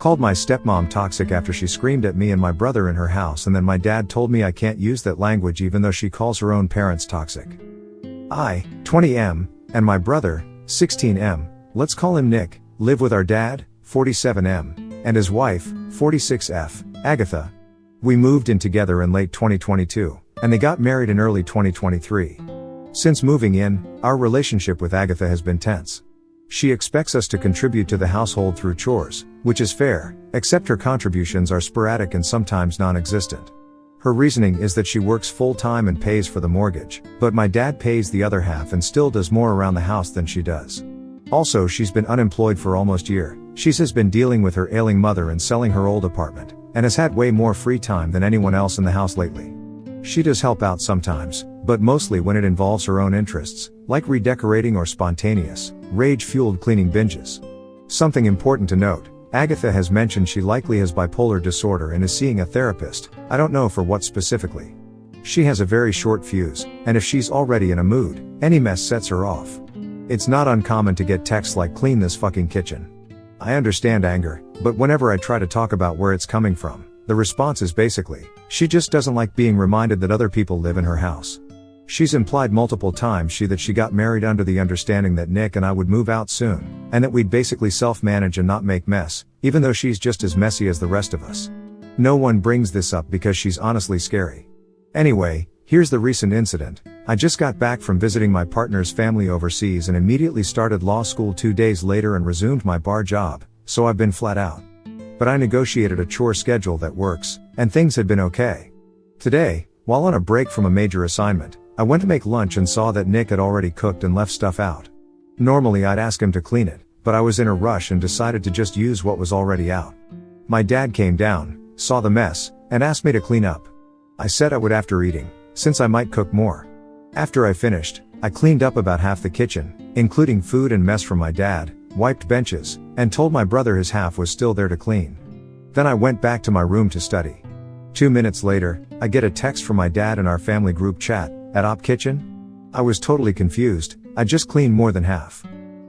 Called my stepmom toxic after she screamed at me and my brother in her house, and then my dad told me I can't use that language even though she calls her own parents toxic. I, 20M, and my brother, 16M, let's call him Nick, live with our dad, 47M, and his wife, 46F, Agatha. We moved in together in late 2022, and they got married in early 2023. Since moving in, our relationship with Agatha has been tense. She expects us to contribute to the household through chores, which is fair, except her contributions are sporadic and sometimes non-existent. Her reasoning is that she works full-time and pays for the mortgage, but my dad pays the other half and still does more around the house than she does. Also, she's been unemployed for almost a year. She has been dealing with her ailing mother and selling her old apartment, and has had way more free time than anyone else in the house lately. She does help out sometimes, but mostly when it involves her own interests, like redecorating or spontaneous, rage-fueled cleaning binges. Something important to note, Agatha has mentioned she likely has bipolar disorder and is seeing a therapist. I don't know for what specifically. She has a very short fuse, and if she's already in a mood, any mess sets her off. It's not uncommon to get texts like "clean this fucking kitchen." I understand anger, but whenever I try to talk about where it's coming from, the response is basically, she just doesn't like being reminded that other people live in her house. She's implied multiple times that she got married under the understanding that Nick and I would move out soon, and that we'd basically self-manage and not make mess, even though she's just as messy as the rest of us. No one brings this up because she's honestly scary. Anyway, here's the recent incident. I just got back from visiting my partner's family overseas and immediately started law school 2 days later and resumed my bar job, so I've been flat out. But I negotiated a chore schedule that works, and things had been okay. Today, while on a break from a major assignment, I went to make lunch and saw that Nick had already cooked and left stuff out. Normally I'd ask him to clean it, but I was in a rush and decided to just use what was already out. My dad came down, saw the mess, and asked me to clean up. I said I would after eating, since I might cook more. After I finished, I cleaned up about half the kitchen, including food and mess from my dad, wiped benches, and told my brother his half was still there to clean. Then I went back to my room to study. 2 minutes later, I get a text from my dad in our family group chat, "At Op Kitchen?" I was totally confused. I just cleaned more than half.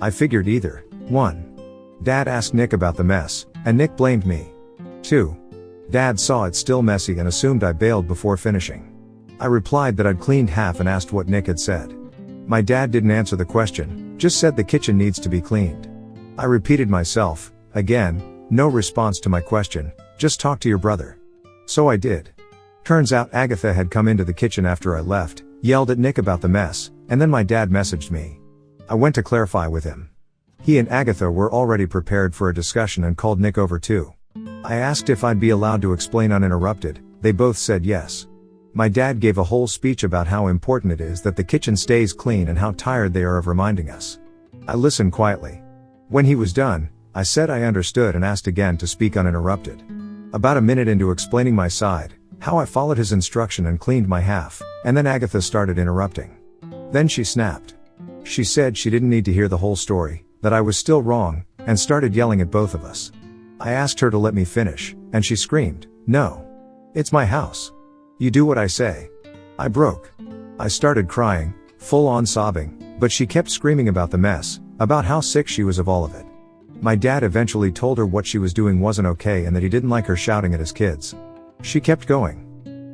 I figured either 1. Dad asked Nick about the mess, and Nick blamed me. 2. Dad saw it still messy and assumed I bailed before finishing. I replied that I'd cleaned half and asked what Nick had said. My dad didn't answer the question, just said the kitchen needs to be cleaned. I repeated myself, again, no response to my question, just talk to your brother. So I did. Turns out Agatha had come into the kitchen after I left, yelled at Nick about the mess, and then my dad messaged me. I went to clarify with him. He and Agatha were already prepared for a discussion and called Nick over too. I asked if I'd be allowed to explain uninterrupted. They both said yes. My dad gave a whole speech about how important it is that the kitchen stays clean and how tired they are of reminding us. I listened quietly. When he was done, I said I understood and asked again to speak uninterrupted. About a minute into explaining my side, how I followed his instruction and cleaned my half, and then Agatha started interrupting. Then she snapped. She said she didn't need to hear the whole story, that I was still wrong, and started yelling at both of us. I asked her to let me finish, and she screamed, "No. It's my house. You do what I say." I broke. I started crying, full on sobbing, but she kept screaming about the mess, about how sick she was of all of it. My dad eventually told her what she was doing wasn't okay and that he didn't like her shouting at his kids. She kept going.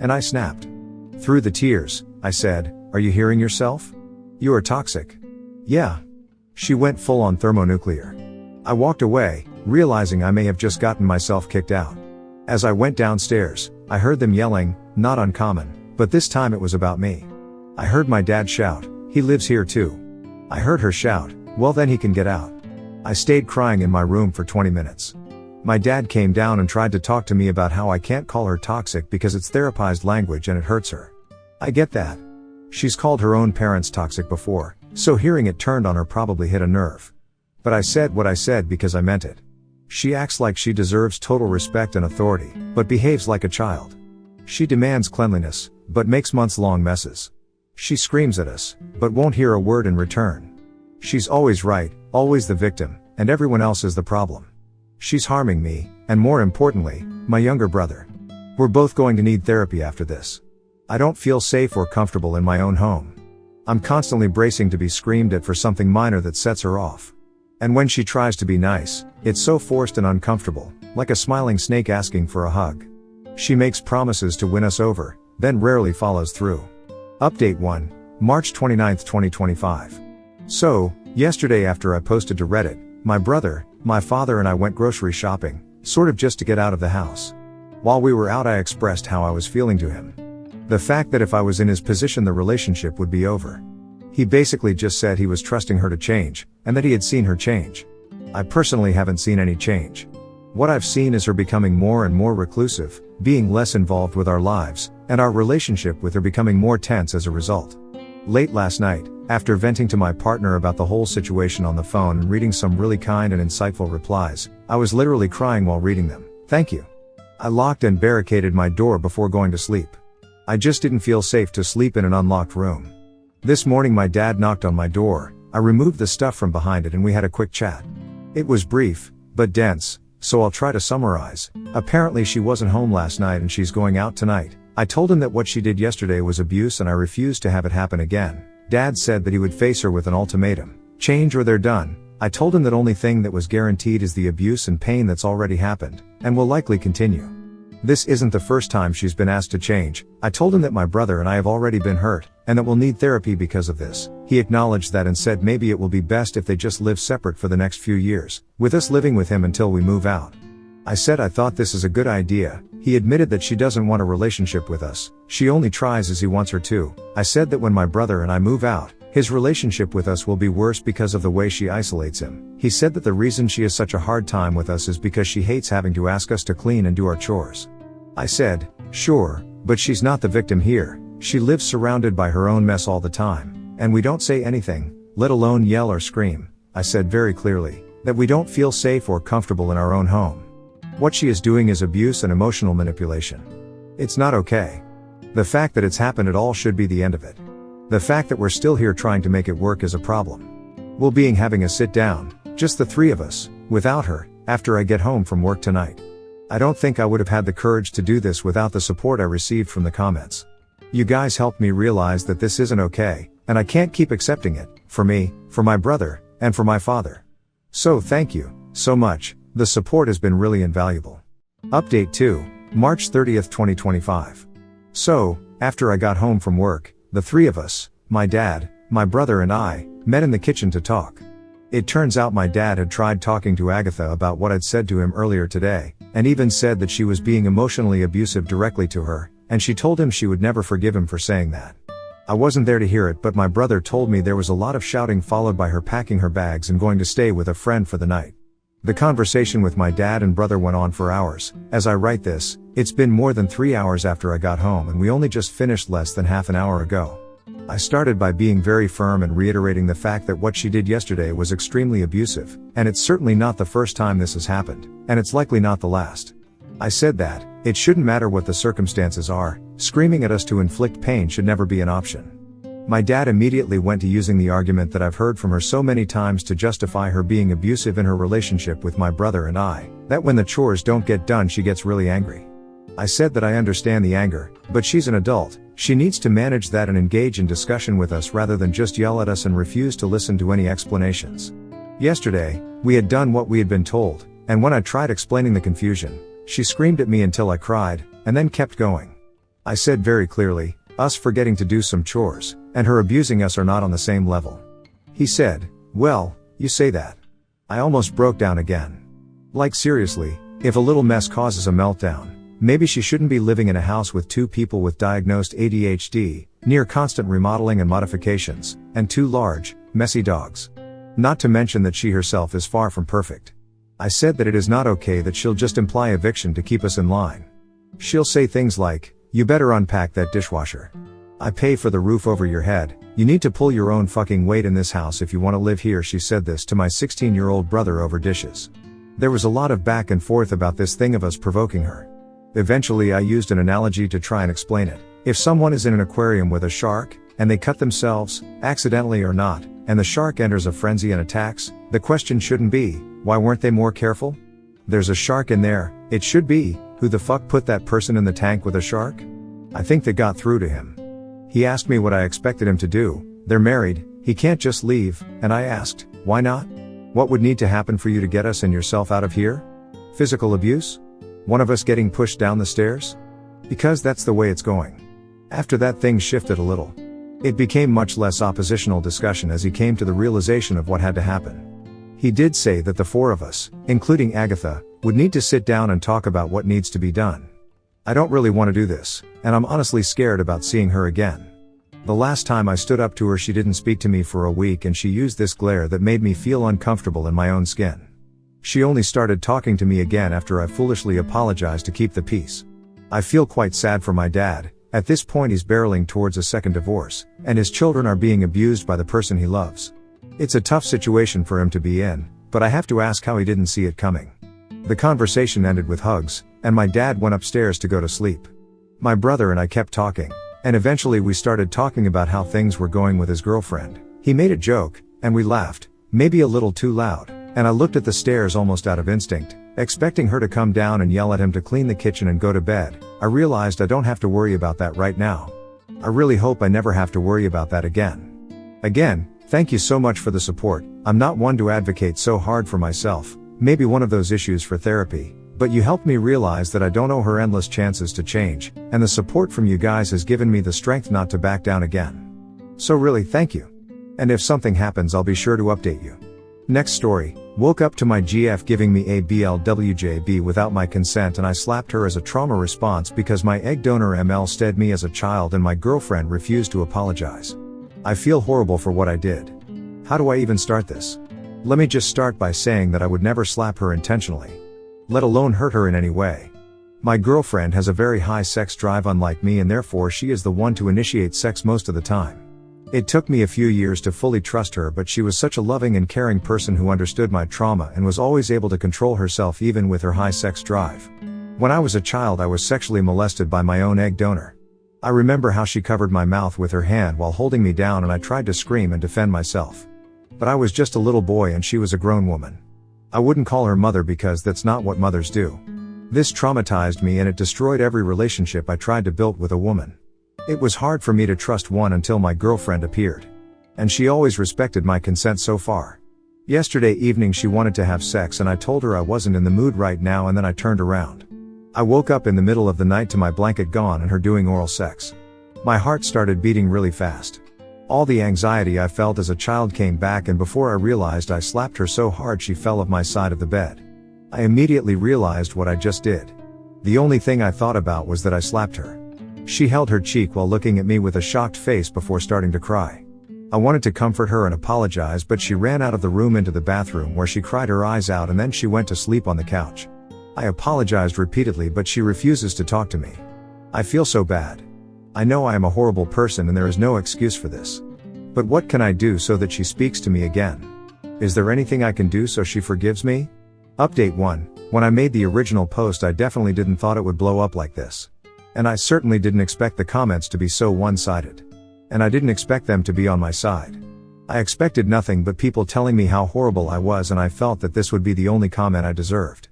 And I snapped. Through the tears, I said, "Are you hearing yourself? You are toxic." "Yeah." She went full on thermonuclear. I walked away, realizing I may have just gotten myself kicked out. As I went downstairs, I heard them yelling, not uncommon, but this time it was about me. I heard my dad shout, "He lives here too." I heard her shout, "Well then he can get out." I stayed crying in my room for 20 minutes. My dad came down and tried to talk to me about how I can't call her toxic because it's therapized language and it hurts her. I get that. She's called her own parents toxic before, so hearing it turned on her probably hit a nerve. But I said what I said because I meant it. She acts like she deserves total respect and authority, but behaves like a child. She demands cleanliness, but makes months-long messes. She screams at us, but won't hear a word in return. She's always right, always the victim, and everyone else is the problem. She's harming me, and more importantly, my younger brother. We're both going to need therapy after this. I don't feel safe or comfortable in my own home. I'm constantly bracing to be screamed at for something minor that sets her off. And when she tries to be nice, it's so forced and uncomfortable. like a smiling snake asking for a hug. She makes promises to win us over, then rarely follows through. Update 1, March 29, 2025. So, yesterday after I posted to Reddit, my brother, my father and I went grocery shopping, sort of just to get out of the house. While we were out I expressed how I was feeling to him. The fact that if I was in his position the relationship would be over. He basically just said he was trusting her to change, and that he had seen her change. I personally haven't seen any change. What I've seen is her becoming more and more reclusive, being less involved with our lives, and our relationship with her becoming more tense as a result. Late last night, after venting to my partner about the whole situation on the phone and reading some really kind and insightful replies, I was literally crying while reading them. Thank you. I locked and barricaded my door before going to sleep. I just didn't feel safe to sleep in an unlocked room. This morning my dad knocked on my door, I removed the stuff from behind it and we had a quick chat. It was brief, but dense, so I'll try to summarize. Apparently she wasn't home last night and she's going out tonight. I told him that what she did yesterday was abuse and I refused to have it happen again. Dad said that he would face her with an ultimatum. Change or they're done. I told him that only thing that was guaranteed is the abuse and pain that's already happened, and will likely continue. This isn't the first time she's been asked to change. I told him that my brother and I have already been hurt, and that we'll need therapy because of this. He acknowledged that and said maybe it will be best if they just live separate for the next few years, with us living with him until we move out. I said I thought this is a good idea. He admitted that she doesn't want a relationship with us. She only tries as he wants her to. I said that when my brother and I move out, his relationship with us will be worse because of the way she isolates him. He said that the reason she has such a hard time with us is because she hates having to ask us to clean and do our chores. I said, sure, but she's not the victim here. She lives surrounded by her own mess all the time, and we don't say anything, let alone yell or scream. I said very clearly that we don't feel safe or comfortable in our own home. What she is doing is abuse and emotional manipulation. It's not okay. The fact that it's happened at all should be the end of it. The fact that we're still here trying to make it work is a problem. We'll be having a sit down, just the three of us, without her, after I get home from work tonight. I don't think I would have had the courage to do this without the support I received from the comments. You guys helped me realize that this isn't okay, and I can't keep accepting it, for me, for my brother, and for my father. So thank you, so much, the support has been really invaluable. Update 2, March 30th, 2025. So, after I got home from work, the three of us, my dad, my brother and I, met in the kitchen to talk. It turns out my dad had tried talking to Agatha about what I'd said to him earlier today, and even said that she was being emotionally abusive directly to her, and she told him she would never forgive him for saying that. I wasn't there to hear it, but my brother told me there was a lot of shouting followed by her packing her bags and going to stay with a friend for the night. The conversation with my dad and brother went on for hours. As I write this, it's been more than 3 hours after I got home and we only just finished less than half an hour ago. I started by being very firm and reiterating the fact that what she did yesterday was extremely abusive, and it's certainly not the first time this has happened, and it's likely not the last. I said that it shouldn't matter what the circumstances are, screaming at us to inflict pain should never be an option. My dad immediately went to using the argument that I've heard from her so many times to justify her being abusive in her relationship with my brother and I, that when the chores don't get done she gets really angry. I said that I understand the anger, but she's an adult, she needs to manage that and engage in discussion with us rather than just yell at us and refuse to listen to any explanations. Yesterday, we had done what we had been told, and when I tried explaining the confusion, she screamed at me until I cried, and then kept going. I said very clearly, us forgetting to do some chores, and her abusing us are not on the same level. He said, well, you say that. I almost broke down again. Like seriously, if a little mess causes a meltdown, maybe she shouldn't be living in a house with 2 people with diagnosed ADHD, near constant remodeling and modifications, and 2 large, messy dogs. Not to mention that she herself is far from perfect. I said that it is not okay that she'll just imply eviction to keep us in line. She'll say things like, you better unpack that dishwasher. I pay for the roof over your head, you need to pull your own fucking weight in this house if you want to live here. She said this to my 16-year-old brother over dishes. There was a lot of back and forth about this thing of us provoking her. Eventually I used an analogy to try and explain it. If someone is in an aquarium with a shark, and they cut themselves, accidentally or not, and the shark enters a frenzy and attacks, the question shouldn't be, why weren't they more careful? There's a shark in there, it should be, who the fuck put that person in the tank with a shark? I think that got through to him. He asked me what I expected him to do. They're married, he can't just leave, and I asked, why not? What would need to happen for you to get us and yourself out of here? Physical abuse? One of us getting pushed down the stairs? Because that's the way it's going. After that, things shifted a little. It became much less oppositional discussion as he came to the realization of what had to happen. He did say that the four of us, including Agatha, would need to sit down and talk about what needs to be done. I don't really want to do this, and I'm honestly scared about seeing her again. The last time I stood up to her, she didn't speak to me for a week, and she used this glare that made me feel uncomfortable in my own skin. She only started talking to me again after I foolishly apologized to keep the peace. I feel quite sad for my dad. At this point he's barreling towards a second divorce, and his children are being abused by the person he loves. It's a tough situation for him to be in, but I have to ask how he didn't see it coming. The conversation ended with hugs, and my dad went upstairs to go to sleep. My brother and I kept talking, and eventually we started talking about how things were going with his girlfriend. He made a joke, and we laughed, maybe a little too loud, and I looked at the stairs almost out of instinct, expecting her to come down and yell at him to clean the kitchen and go to bed. I realized I don't have to worry about that right now. I really hope I never have to worry about that again. Again, thank you so much for the support. I'm not one to advocate so hard for myself, maybe one of those issues for therapy, but you helped me realize that I don't owe her endless chances to change, and the support from you guys has given me the strength not to back down again. So really, thank you. And if something happens, I'll be sure to update you. Next story. Woke up to my GF giving me a BLWJB without my consent, and I slapped her as a trauma response because my egg donor ML sted me as a child and my girlfriend refused to apologize. I feel horrible for what I did. How do I even start this? Let me just start by saying that I would never slap her intentionally, let alone hurt her in any way. My girlfriend has a very high sex drive unlike me, and therefore she is the one to initiate sex most of the time. It took me a few years to fully trust her, but she was such a loving and caring person who understood my trauma and was always able to control herself even with her high sex drive. When I was a child, I was sexually molested by my own egg donor. I remember how she covered my mouth with her hand while holding me down, and I tried to scream and defend myself. But I was just a little boy and she was a grown woman. I wouldn't call her mother because that's not what mothers do. This traumatized me, and it destroyed every relationship I tried to build with a woman. It was hard for me to trust one until my girlfriend appeared. And she always respected my consent so far. Yesterday evening she wanted to have sex, and I told her I wasn't in the mood right now, and then I turned around. I woke up in the middle of the night to my blanket gone and her doing oral sex. My heart started beating really fast. All the anxiety I felt as a child came back, and before I realized, I slapped her so hard she fell off my side of the bed. I immediately realized what I just did. The only thing I thought about was that I slapped her. She held her cheek while looking at me with a shocked face before starting to cry. I wanted to comfort her and apologize, but she ran out of the room into the bathroom where she cried her eyes out, and then she went to sleep on the couch. I apologized repeatedly, but she refuses to talk to me. I feel so bad. I know I am a horrible person and there is no excuse for this. But what can I do so that she speaks to me again? Is there anything I can do so she forgives me? Update 1. When I made the original post, I definitely didn't thought it would blow up like this. And I certainly didn't expect the comments to be so one-sided. And I didn't expect them to be on my side. I expected nothing but people telling me how horrible I was, and I felt that this would be the only comment I deserved.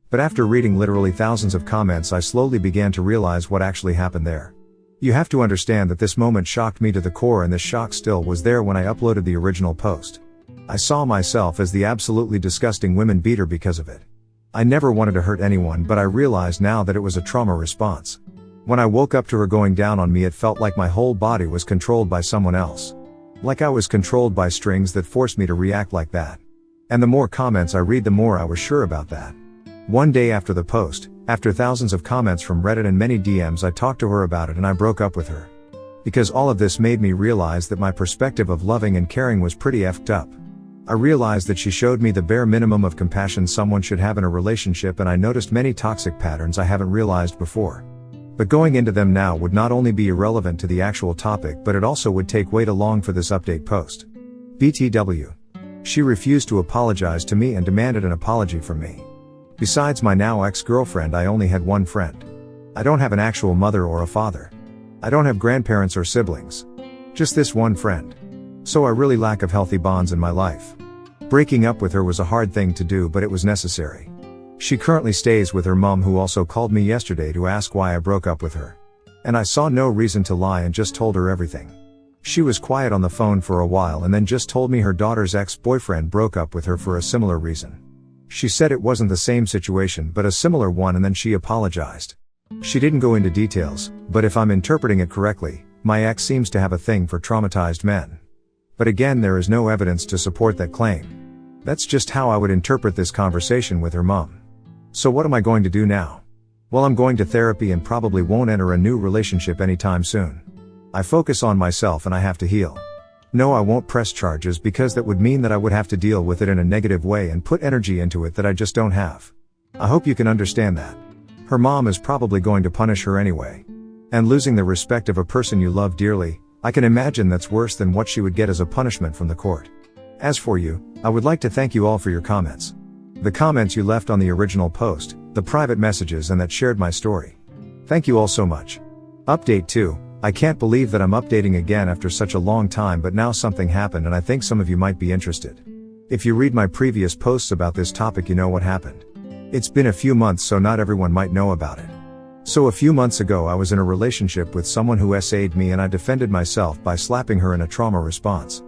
But after reading literally thousands of comments, I slowly began to realize what actually happened there. You have to understand that this moment shocked me to the core, and this shock still was there when I uploaded the original post. I saw myself as the absolutely disgusting women beater because of it. I never wanted to hurt anyone, but I realized now that it was a trauma response. When I woke up to her going down on me, it felt like my whole body was controlled by someone else. Like I was controlled by strings that forced me to react like that. And the more comments I read, the more I was sure about that. One day after the post, after thousands of comments from Reddit and many DMs, I talked to her about it and I broke up with her. Because all of this made me realize that my perspective of loving and caring was pretty effed up. I realized that she showed me the bare minimum of compassion someone should have in a relationship, and I noticed many toxic patterns I haven't realized before. But going into them now would not only be irrelevant to the actual topic, but it also would take way too long for this update post. BTW. She refused to apologize to me and demanded an apology from me. Besides my now ex-girlfriend, I only had one friend. I don't have an actual mother or a father. I don't have grandparents or siblings. Just this one friend. So I really lack of healthy bonds in my life. Breaking up with her was a hard thing to do, but it was necessary. She currently stays with her mom, who also called me yesterday to ask why I broke up with her. And I saw no reason to lie and just told her everything. She was quiet on the phone for a while and then just told me her daughter's ex-boyfriend broke up with her for a similar reason. She said it wasn't the same situation but a similar one, and then she apologized. She didn't go into details, but if I'm interpreting it correctly, my ex seems to have a thing for traumatized men. But again, there is no evidence to support that claim. That's just how I would interpret this conversation with her mom. So what am I going to do now? Well, I'm going to therapy and probably won't enter a new relationship anytime soon. I focus on myself and I have to heal. No, I won't press charges because that would mean that I would have to deal with it in a negative way and put energy into it that I just don't have. I hope you can understand that. Her mom is probably going to punish her anyway. And losing the respect of a person you love dearly, I can imagine that's worse than what she would get as a punishment from the court. As for you, I would like to thank you all for your comments. The comments you left on the original post, the private messages, and that shared my story. Thank you all so much. Update 2. I can't believe that I'm updating again after such a long time, but now something happened and I think some of you might be interested. If you read my previous posts about this topic, you know what happened. It's been a few months, so not everyone might know about it. So a few months ago I was in a relationship with someone who SA'd me and I defended myself by slapping her in a trauma response.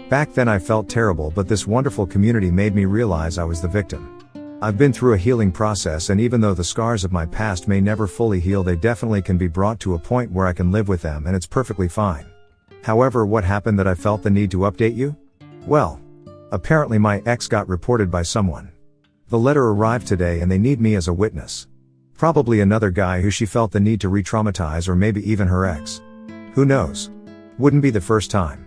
Back then I felt terrible, but this wonderful community made me realize I was the victim. I've been through a healing process, and even though the scars of my past may never fully heal, they definitely can be brought to a point where I can live with them and it's perfectly fine. However, what happened that I felt the need to update you? Well, apparently my ex got reported by someone. The letter arrived today and they need me as a witness. Probably another guy who she felt the need to re-traumatize, or maybe even her ex. Who knows? Wouldn't be the first time.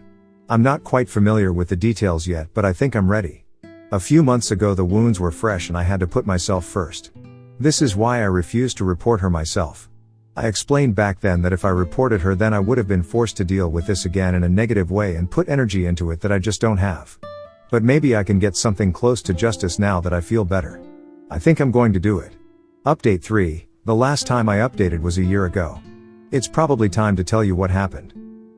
I'm not quite familiar with the details yet, but I think I'm ready. A few months ago the wounds were fresh and I had to put myself first. This is why I refused to report her myself. I explained back then that if I reported her, then I would have been forced to deal with this again in a negative way and put energy into it that I just don't have. But maybe I can get something close to justice now that I feel better. I think I'm going to do it. Update 3. The last time I updated was a year ago. It's probably time to tell you what happened.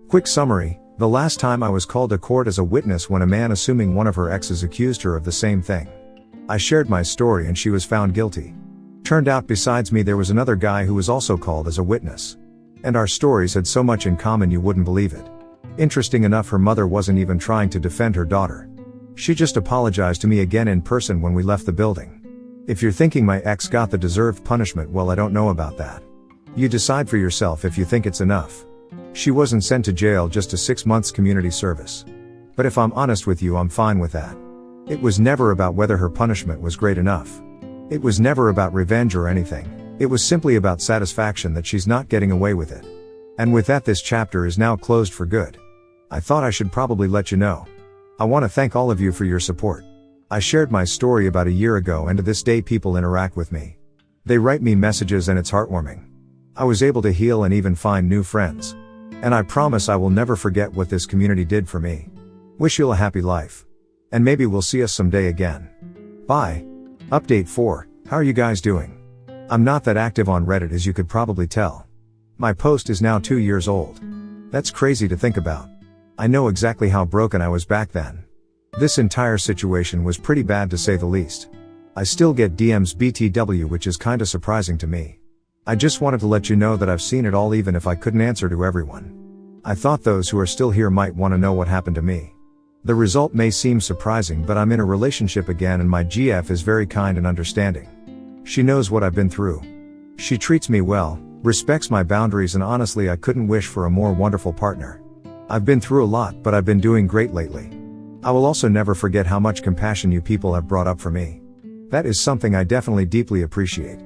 Quick summary. The last time I was called to court as a witness when a man assuming one of her exes accused her of the same thing. I shared my story and she was found guilty. Turned out besides me there was another guy who was also called as a witness. And our stories had so much in common you wouldn't believe it. Interesting enough, her mother wasn't even trying to defend her daughter. She just apologized to me again in person when we left the building. If you're thinking my ex got the deserved punishment, well, I don't know about that. You decide for yourself if you think it's enough. She wasn't sent to jail, just a 6 months community service. But if I'm honest with you, I'm fine with that. It was never about whether her punishment was great enough. It was never about revenge or anything. It was simply about satisfaction that she's not getting away with it. And with that, this chapter is now closed for good. I thought I should probably let you know. I want to thank all of you for your support. I shared my story about a year ago, and to this day people interact with me. They write me messages and it's heartwarming. I was able to heal and even find new friends. And I promise I will never forget what this community did for me. Wish you a happy life. And maybe we'll see us someday again. Bye. Update 4. How are you guys doing? I'm not that active on Reddit, as you could probably tell. My post is now 2 years old. That's crazy to think about. I know exactly how broken I was back then. This entire situation was pretty bad, to say the least. I still get DMs BTW, which is kinda surprising to me. I just wanted to let you know that I've seen it all, even if I couldn't answer to everyone. I thought those who are still here might want to know what happened to me. The result may seem surprising, but I'm in a relationship again and my GF is very kind and understanding. She knows what I've been through. She treats me well, respects my boundaries, and honestly I couldn't wish for a more wonderful partner. I've been through a lot, but I've been doing great lately. I will also never forget how much compassion you people have brought up for me. That is something I definitely deeply appreciate.